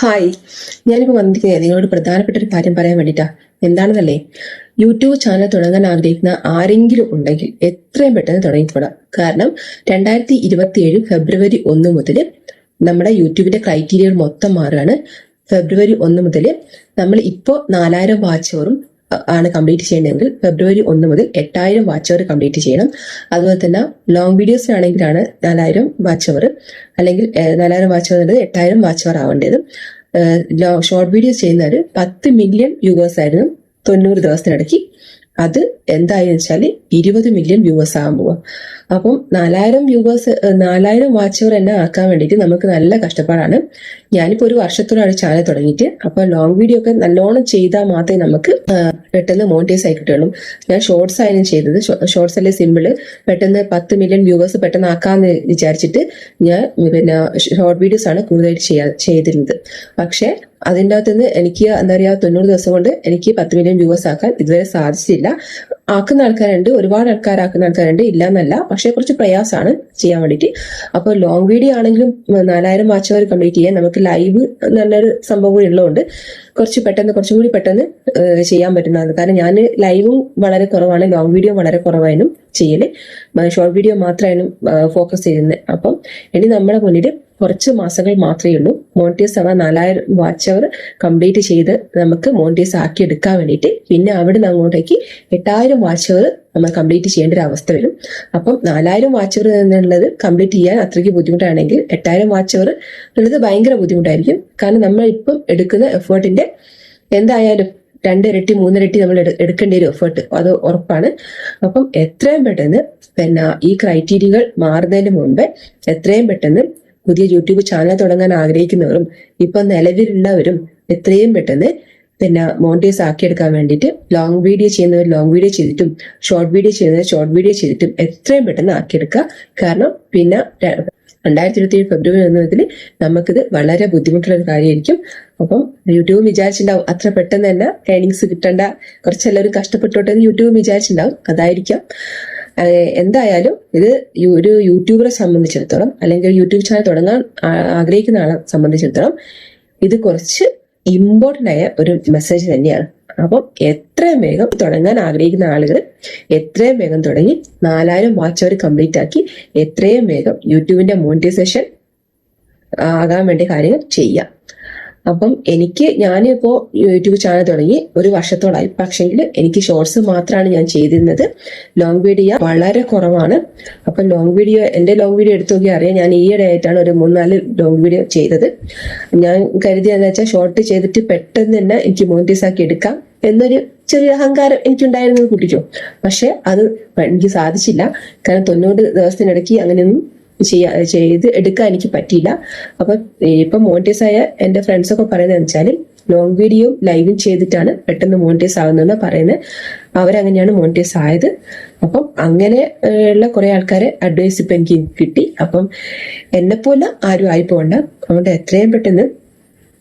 Hi, ഞാനിപ്പോൾ വന്നിരിക്കുന്നത് നിങ്ങളോട് പ്രധാനപ്പെട്ട ഒരു കാര്യം പറയാൻ വേണ്ടിയിട്ടാ. എന്താണെന്നല്ലേ, യൂട്യൂബ് ചാനൽ തുടങ്ങാൻ ആഗ്രഹിക്കുന്ന ആരെങ്കിലും ഉണ്ടെങ്കിൽ എത്രയും പെട്ടെന്ന് തുടങ്ങിക്കൂടാം. കാരണം 2027 ഫെബ്രുവരി 1 മുതൽ നമ്മുടെ യൂട്യൂബിന്റെ ക്രൈറ്റീരിയകൾ മൊത്തം മാറുകയാണ്. ഫെബ്രുവരി 1 മുതൽ നമ്മൾ ഇപ്പോൾ 4000 വാച്ച് അവറും ആണ് കംപ്ലീറ്റ് ചെയ്യേണ്ടതെങ്കിൽ ഫെബ്രുവരി 1 മുതൽ 8000 വാച്ച് അവർ കംപ്ലീറ്റ് ചെയ്യണം. അതുപോലെ തന്നെ ലോങ് വീഡിയോസിനാണെങ്കിലാണ് 4000 വാച്ച് അവർ, അല്ലെങ്കിൽ 4000 വാച്ച് അവർ എന്നുള്ളത് 8000 വാച്ച് അവർ ആവേണ്ടത്. ഷോർട്ട് വീഡിയോസ് ചെയ്യുന്നവർ 10 മില്യൺ വ്യൂവേഴ്സ് ആയിരുന്നു 90 ദിവസത്തിനിടയ്ക്ക്. അത് എന്തായെന്ന് വെച്ചാൽ 20 മില്യൺ വ്യൂവേഴ്സ് ആകാൻ പോവാം. അപ്പം 4000 വാച്ച് അവർ തന്നെ ആക്കാൻ വേണ്ടിയിട്ട് നമുക്ക് നല്ല കഷ്ടപ്പാടാണ്. ഞാനിപ്പോൾ ഒരു വർഷത്തോളാണ് ചാനൽ തുടങ്ങിയിട്ട്. അപ്പോൾ ലോങ് വീഡിയോ ഒക്കെ നല്ലോണം ചെയ്താൽ മാത്രമേ നമുക്ക് പെട്ടെന്ന് മോണിറ്റൈസ് ആയി കിട്ടുള്ളൂ. ഞാൻ ഷോർട്സ് ആയിരുന്നു ചെയ്തത്. ഷോർട്സ് അല്ലേ സിമ്പിള്, പെട്ടെന്ന് 10 മില്യൺ വ്യൂവേഴ്സ് പെട്ടെന്ന് ആക്കാമെന്ന് വിചാരിച്ചിട്ട് ഞാൻ ഷോർട്ട് വീഡിയോസ് ആണ് കൂടുതലായിട്ട് ചെയ്തിരുന്നത്. പക്ഷെ അതിൻ്റെ അകത്തുനിന്ന് എനിക്ക് എന്താ പറയുക, 90 ദിവസം കൊണ്ട് എനിക്ക് 10 മില്യൺ വ്യൂവേഴ്സ് ആക്കാൻ ഇതുവരെ സാധിച്ചില്ല. ആക്കുന്ന ആൾക്കാരുണ്ട്, ഒരുപാട് ആൾക്കാർ ആക്കുന്ന ആൾക്കാരുണ്ട്, ഇല്ല എന്നല്ല. പക്ഷെ കുറച്ച് പ്രയാസമാണ് ചെയ്യാൻ വേണ്ടിയിട്ട്. അപ്പോൾ ലോങ് വീഡിയോ ആണെങ്കിലും 4000 വാച്ച് അവർ കംപ്ലീറ്റ് ചെയ്യാൻ നമുക്ക് ലൈവ് നല്ലൊരു സംഭവം കൂടി ഉള്ളതുകൊണ്ട് കുറച്ചും കൂടി പെട്ടെന്ന് ചെയ്യാൻ പറ്റുന്നതാണ്. കാരണം ഞാൻ ലൈവും വളരെ കുറവാണ്, ലോങ് വീഡിയോ വളരെ കുറവായിരുന്നു ചെയ്യല്. ഷോർട്ട് വീഡിയോ മാത്രമായിരുന്നു ഫോക്കസ് ചെയ്യുന്നത്. അപ്പം ഇനി നമ്മുടെ മുന്നിൽ കുറച്ച് മാസങ്ങൾ മാത്രമേ ഉള്ളൂ മോണിറ്റൈസ് ആവാൻ. 4000 വാച്ച് അവർ കംപ്ലീറ്റ് ചെയ്ത് നമുക്ക് മോണിറ്റൈസ് ആക്കി എടുക്കാൻ വേണ്ടിയിട്ട്. പിന്നെ അവിടെ നിന്ന് അങ്ങോട്ടേക്ക് 8000 വാച്ച് അവർ നമ്മൾ കംപ്ലീറ്റ് ചെയ്യേണ്ട ഒരു അവസ്ഥ വരും. അപ്പം 4000 വാച്ച് അവർ എന്നുള്ളത് കംപ്ലീറ്റ് ചെയ്യാൻ അത്രയ്ക്ക് ബുദ്ധിമുട്ടാണെങ്കിൽ 8000 വാച്ച് അവർ എന്നുള്ളത് ഭയങ്കര ബുദ്ധിമുട്ടായിരിക്കും. കാരണം നമ്മൾ ഇപ്പം എടുക്കുന്ന എഫേർട്ടിന്റെ എന്തായാലും 2 ഇരട്ടി 3 ഇരട്ടി നമ്മൾ എടുക്കേണ്ട ഒരു എഫേർട്ട്, അത് ഉറപ്പാണ്. അപ്പം എത്രയും പെട്ടെന്ന് പിന്നെ ഈ ക്രൈറ്റീരിയകൾ മാറുന്നതിന് മുമ്പേ എത്രയും പെട്ടെന്ന് പുതിയ യൂട്യൂബ് ചാനൽ തുടങ്ങാൻ ആഗ്രഹിക്കുന്നവരും ഇപ്പൊ നിലവിലുള്ളവരും എത്രയും പെട്ടെന്ന് പിന്നെ മോണിറ്റൈസ് ആക്കിയെടുക്കാൻ വേണ്ടിയിട്ട് ലോങ് വീഡിയോ ചെയ്യുന്നവർ ലോങ് വീഡിയോ ചെയ്തിട്ടും ഷോർട്ട് വീഡിയോ ചെയ്യുന്നവർ ഷോർട്ട് വീഡിയോ ചെയ്തിട്ടും എത്രയും പെട്ടെന്ന് ആക്കിയെടുക്കുക. കാരണം പിന്നെ 2027 ഫെബ്രുവരി 1 മുതൽ നമുക്കിത് വളരെ ബുദ്ധിമുട്ടുള്ള ഒരു കാര്യമായിരിക്കും. അപ്പം യൂട്യൂബ് വിചാരിച്ചിട്ടുണ്ടാവും അത്ര പെട്ടെന്ന് തന്നെ ഏർണിങ്സ് കിട്ടേണ്ട, കുറച്ചെല്ലാവരും കഷ്ടപ്പെട്ടോട്ടെ യൂട്യൂബ് വിചാരിച്ചിട്ടുണ്ടാവും. അതായിരിക്കാം. എന്തായാലും ഇത് ഒരു യൂട്യൂബറെ സംബന്ധിച്ചിടത്തോളം, അല്ലെങ്കിൽ യൂട്യൂബ് ചാനൽ തുടങ്ങാൻ ആഗ്രഹിക്കുന്ന ആളെ സംബന്ധിച്ചിടത്തോളം ഇത് കുറച്ച് ഇമ്പോർട്ടൻ്റ് ആയ ഒരു മെസ്സേജ് തന്നെയാണ്. അപ്പം എത്രയും വേഗം തുടങ്ങാൻ ആഗ്രഹിക്കുന്ന ആളുകൾ എത്രയും വേഗം തുടങ്ങി 4000 വാച്ച് അവർ കംപ്ലീറ്റ് ആക്കി എത്രയും വേഗം യൂട്യൂബിന്റെ മോണിറ്റൈസേഷൻ ആകാൻ വേണ്ടി കാര്യങ്ങൾ ചെയ്യാം. അപ്പം ഞാനിപ്പോ യൂട്യൂബ് ചാനൽ തുടങ്ങി ഒരു വർഷത്തോളായി. പക്ഷെങ്കിൽ എനിക്ക് ഷോർട്സ് മാത്രമാണ് ഞാൻ ചെയ്തിരുന്നത്. ലോങ് വീഡിയോ വളരെ കുറവാണ്. അപ്പൊ എന്റെ ലോങ് വീഡിയോ എടുത്തു നോക്കി അറിയാം. ഞാൻ ഈയിടെ ആയിട്ടാണ് ഒരു 3-4 ലോങ് വീഡിയോ ചെയ്തത്. ഞാൻ കരുതിയെന്ന് വെച്ചാൽ ഷോർട്ട് ചെയ്തിട്ട് പെട്ടെന്ന് തന്നെ എനിക്ക് മോണിറ്റൈസ് ആക്കി എടുക്കാം എന്നൊരു ചെറിയ അഹങ്കാരം എനിക്കുണ്ടായിരുന്നു കൂട്ടിച്ചോ. പക്ഷെ അത് എനിക്ക് സാധിച്ചില്ല. കാരണം 90 ദിവസത്തിനിടയ്ക്ക് അങ്ങനെയൊന്നും ചെയ്ത് എടുക്കാൻ എനിക്ക് പറ്റിയില്ല. അപ്പൊ ഇപ്പൊ മോണിറ്റൈസ് ആയ എന്റെ ഫ്രണ്ട്സ് ഒക്കെ പറയുന്നത് വെച്ചാൽ ലോങ് വീഡിയോ ലൈവും ചെയ്തിട്ടാണ് പെട്ടെന്ന് മോണിറ്റൈസ് ആകുന്നതെന്ന് പറയുന്നത്. അവരങ്ങനെയാണ് മോണിറ്റൈസ് ആയത്. അപ്പം അങ്ങനെ ഉള്ള കുറെ ആൾക്കാരെ അഡ്വൈസ് ഇപ്പൊ എനിക്ക് കിട്ടി. അപ്പം എന്നെപ്പോലെ ആരും ആയി പോകണ്ട. അതുകൊണ്ട് എത്രയും പെട്ടെന്ന്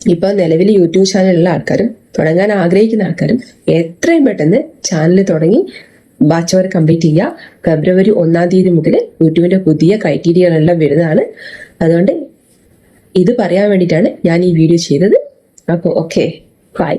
ഇപ്പൊ നിലവിൽ യൂട്യൂബ് ചാനലുള്ള ആൾക്കാരും തുടങ്ങാൻ ആഗ്രഹിക്കുന്ന ആൾക്കാരും എത്രയും പെട്ടെന്ന് ചാനൽ തുടങ്ങി വാച്ച് അവർ കംപ്ലീറ്റ് ചെയ്യുക. ഫെബ്രുവരി 1 തീയതി മുതൽ യൂട്യൂബിന്റെ പുതിയ ക്രൈറ്റീരിയകളെല്ലാം വരുന്നതാണ്. അതുകൊണ്ട് ഇത് പറയാൻ വേണ്ടിയിട്ടാണ് ഞാൻ ഈ വീഡിയോ ചെയ്തത്. അപ്പോൾ ഓക്കെ, ബൈ.